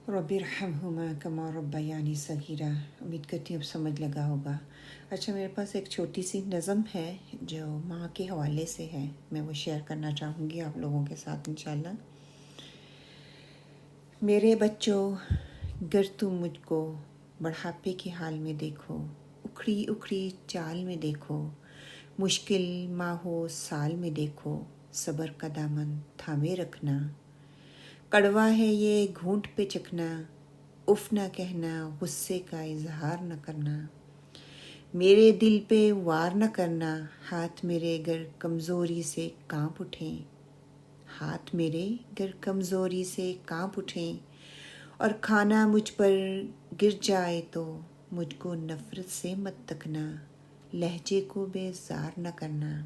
رب ارحمہما کما ربیانی صغیرہ۔ امید کرتی ہوں اب سمجھ لگا ہوگا۔ اچھا، میرے پاس ایک چھوٹی سی نظم ہے جو ماں کے حوالے سے ہے، میں وہ شیئر کرنا چاہوں گی آپ لوگوں کے ساتھ انشاءاللہ۔ میرے بچوں، گر تم مجھ کو بڑھاپے کے حال میں دیکھو، اکھڑی اکھڑی چال میں دیکھو، مشکل ماہو سال میں دیکھو، صبر کا دامن تھامے رکھنا۔ کڑوا ہے یہ گھونٹ پہ چکنا، اف نہ کہنا، غصے کا اظہار نہ کرنا۔ میرے دل پہ وار نہ کرنا، ہاتھ میرے گر کمزوری سے کانپ اٹھیں، ہاتھ میرے گر کمزوری سے کانپ اٹھیں، اور کھانا مجھ پر گر جائے تو مجھ کو نفرت سے مت تکنا، لہجے کو بیزار نہ کرنا۔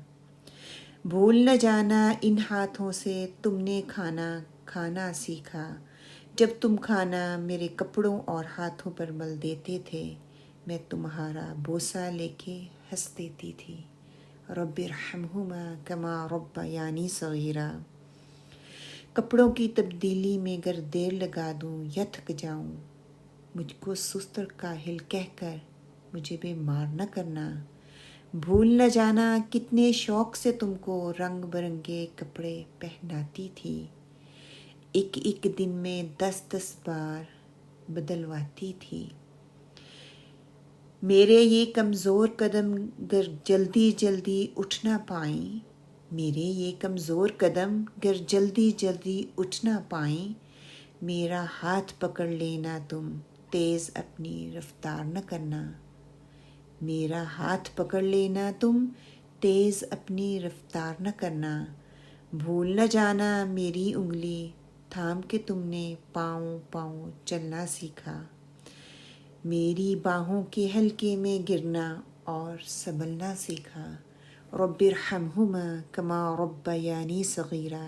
بھول نہ جانا ان ہاتھوں سے تم نے کھانا کھانا سیکھا، جب تم کھانا میرے کپڑوں اور ہاتھوں پر مل دیتے تھے، میں تمہارا بوسہ لے کے ہنس دیتی تھی۔ رب ارحمہما کما ربیانی صغیرہ۔ کپڑوں کی تبدیلی میں گر دیر لگا دوں یا تھک جاؤں، مجھ کو سست اور کاہل کہہ کر مجھے بیمار نہ کرنا۔ بھول نہ جانا کتنے شوق سے تم کو رنگ برنگے کپڑے پہناتی تھی، ایک ایک دن میں 10 بار بدلواتی تھی۔ میرے یہ کمزور قدم گر جلدی جلدی اٹھ نہ پائیں، میرے یہ کمزور قدم گر جلدی جلدی اٹھ نہ پائیں، میرا ہاتھ پکڑ لینا تم تیز اپنی رفتار نہ کرنا۔ میرا ہاتھ پکڑ لینا تم تیز اپنی رفتار نہ کرنا۔ بھول نہ جانا میری انگلی تھام کے تم نے پاؤں پاؤں چلنا سیکھا، میری باہوں کے حلقے میں گرنا اور سنبھلنا سیکھا۔ رب ارحمہما کما ربیانی صغیرہ۔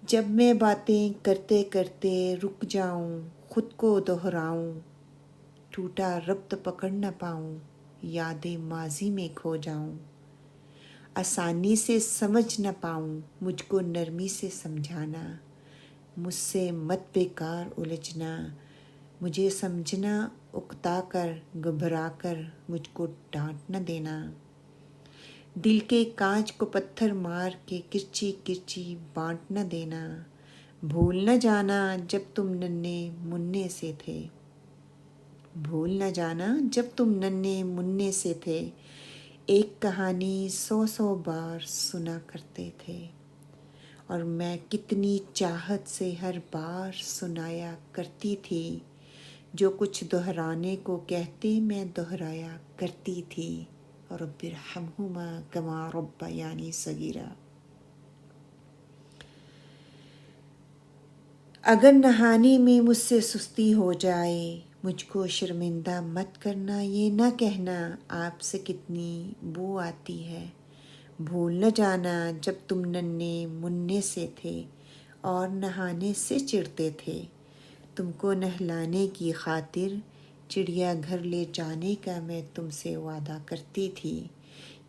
جب میں باتیں کرتے کرتے رک جاؤں، خود کو دہراؤں، ٹوٹا ربط پکڑ نہ پاؤں، یاد ماضی میں کھو جاؤں، آسانی سے سمجھ نہ پاؤں، مجھ کو نرمی سے سمجھانا، مجھ سے مت بیکار الجھنا، مجھے سمجھنا اکتا کر گھبرا کر مجھ کو ڈانٹ نہ دینا۔ دل کے کانچ کو پتھر مار کے کرچی کرچی بانٹ نہ دینا۔ بھول نہ جانا جب تم ننھے مننے سے تھے، بھول نہ جانا جب تم ننھے مننے سے تھے، ایک کہانی 100 بار سنا کرتے تھے، اور میں کتنی چاہت سے ہر بار سنایا کرتی تھی، جو کچھ دہرانے کو کہتے میں دہرایا کرتی تھی۔ رب ارحمہما کما ربیانی صغیرہ۔ اگر نہانے میں مجھ سے سستی ہو جائے، مجھ کو شرمندہ مت کرنا، یہ نہ کہنا آپ سے کتنی بو آتی ہے۔ بھول نہ جانا جب تم ننھے مننے سے تھے اور نہانے سے چڑھتے تھے، تم کو نہلانے کی خاطر چڑیا گھر لے جانے کا میں تم سے وعدہ کرتی تھی،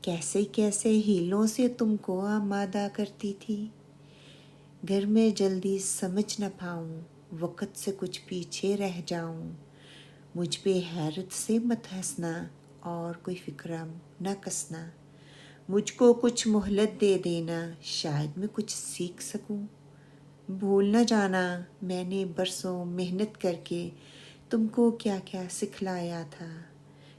کیسے کیسے ہیلوں سے تم کو آمادہ کرتی تھی۔ گھر میں جلدی سمجھ نہ پاؤں، وقت سے کچھ پیچھے رہ جاؤں، مجھ پہ حیرت سے مت ہنسنا اور کوئی فکرہ نہ کسنا، مجھ کو کچھ مہلت دے دینا، شاید میں کچھ سیکھ سکوں۔ بھول نہ جانا میں نے برسوں محنت کر کے تم کو کیا کیا سکھلایا تھا،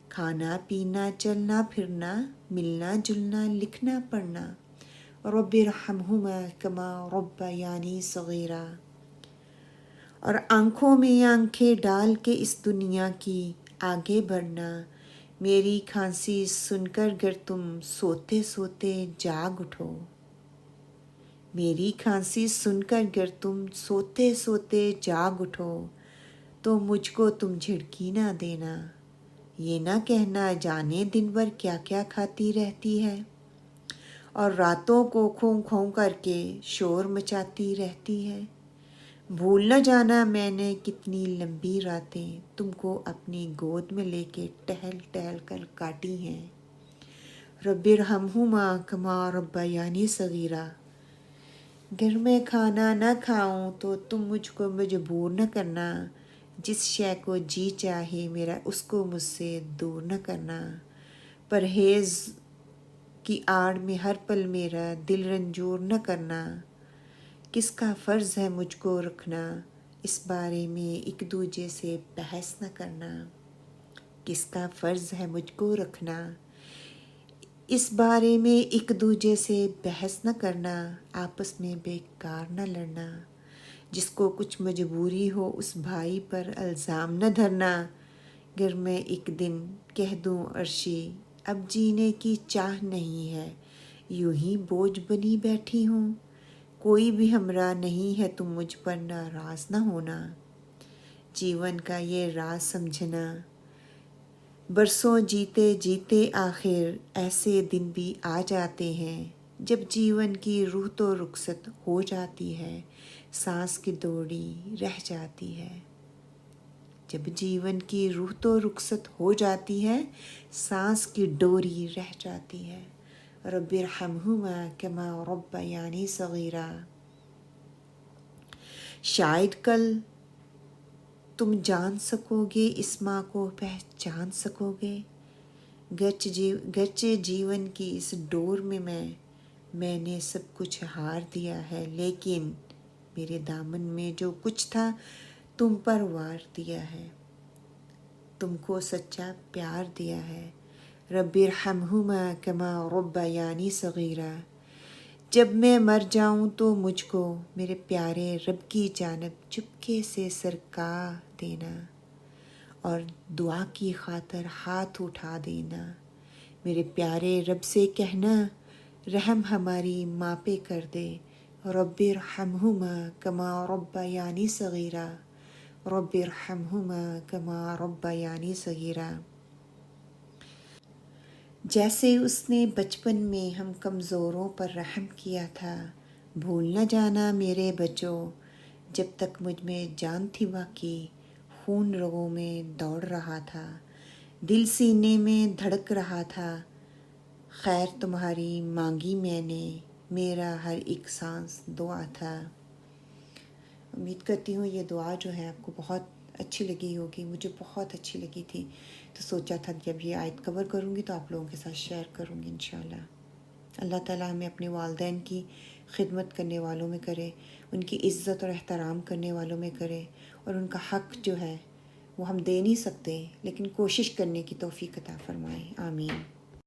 کھانا پینا چلنا پھرنا، ملنا جلنا لکھنا پڑھنا۔ رب ارحمہما کما ربیانی صغیرہ۔ اور آنکھوں میں آنکھیں ڈال کے اس دنیا کی آگے بڑھنا، میری کھانسی سن کر گر تم سوتے سوتے جاگ اٹھو، میری کھانسی سن کر گر تم سوتے سوتے جاگ اٹھو، تو مجھ کو تم جھڑکی نہ دینا، یہ نہ کہنا جانے دن بھر کیا کیا کھاتی رہتی ہے، اور راتوں کو کھوں کھوں کر کے شور مچاتی رہتی ہے۔ بھول نہ جانا میں نے کتنی لمبی راتیں تم کو اپنی گود میں لے کے ٹہل ٹہل کر کاٹی ہیں۔ رب ارحمہما کما ربیانی صغیرہ۔ گر میں کھانا نہ کھاؤں تو تم مجھ کو مجبور نہ کرنا، جس شے کو جی چاہے میرا اس کو مجھ سے دور نہ کرنا، پرہیز کی آڑ میں ہر پل میرا دل رنجور نہ کرنا، کس کا فرض ہے مجھ کو رکھنا، اس بارے میں ایک دوجے سے بحث نہ کرنا، کس کا فرض ہے مجھ کو رکھنا، اس بارے میں ایک دوجے سے بحث نہ کرنا، آپس میں بیکار نہ لڑنا، جس کو کچھ مجبوری ہو اس بھائی پر الزام نہ دھرنا، گر میں ایک دن کہہ دوں عرشی اب جینے کی چاہ نہیں ہے، یوں ہی بوجھ بنی بیٹھی ہوں، کوئی بھی ہمراہ نہیں ہے تم مجھ پر ناراض نہ ہونا، جیون کا یہ راز سمجھنا، برسوں جیتے جیتے آخر ایسے دن بھی آ جاتے ہیں، جب جیون کی روح تو رخصت ہو جاتی ہے، سانس کی ڈوری رہ جاتی ہے، جب جیون کی روح تو رخصت ہو جاتی ہے، سانس کی ڈوری رہ جاتی ہے، رب ارحمہما کما ربیانی صغیرا، شاید کل تم جان سکو گے اس ماں کو پہچان سکو گے، گرچہ جیون کی اس ڈور میں میں نے سب کچھ ہار دیا ہے، لیکن میرے دامن میں جو کچھ تھا تم پر وار دیا ہے، تم کو سچا پیار دیا ہے، رب ارحمہما کما ربیانی صغیرا، جب میں مر جاؤں تو مجھ کو میرے پیارے رب کی جانب چپکے سے سرکا دینا اور دعا کی خاطر ہاتھ اٹھا دینا، میرے پیارے رب سے کہنا رحم ہماری ماں پہ کر دے، رب ارحمہما کما ربیانی صغیرا، رب ارحمہما کما ربیانی صغیرا، جیسے اس نے بچپن میں ہم کمزوروں پر رحم کیا تھا، بھول نہ جانا میرے بچوں، جب تک مجھ میں جان تھی باقی، خون رگوں میں دوڑ رہا تھا، دل سینے میں دھڑک رہا تھا، خیر تمہاری مانگی میں نے، میرا ہر ایک سانس دعا تھا۔ امید کرتی ہوں یہ دعا جو ہے آپ کو بہت اچھی لگی ہوگی، مجھے بہت اچھی لگی تھی، تو سوچا تھا جب یہ آیت کور کروں گی تو آپ لوگوں کے ساتھ شیئر کروں گی انشاءاللہ۔ اللہ تعالیٰ ہمیں اپنے والدین کی خدمت کرنے والوں میں کرے، ان کی عزت اور احترام کرنے والوں میں کرے، اور ان کا حق جو ہے وہ ہم دے نہیں سکتے لیکن کوشش کرنے کی توفیق عطا فرمائے، آمین۔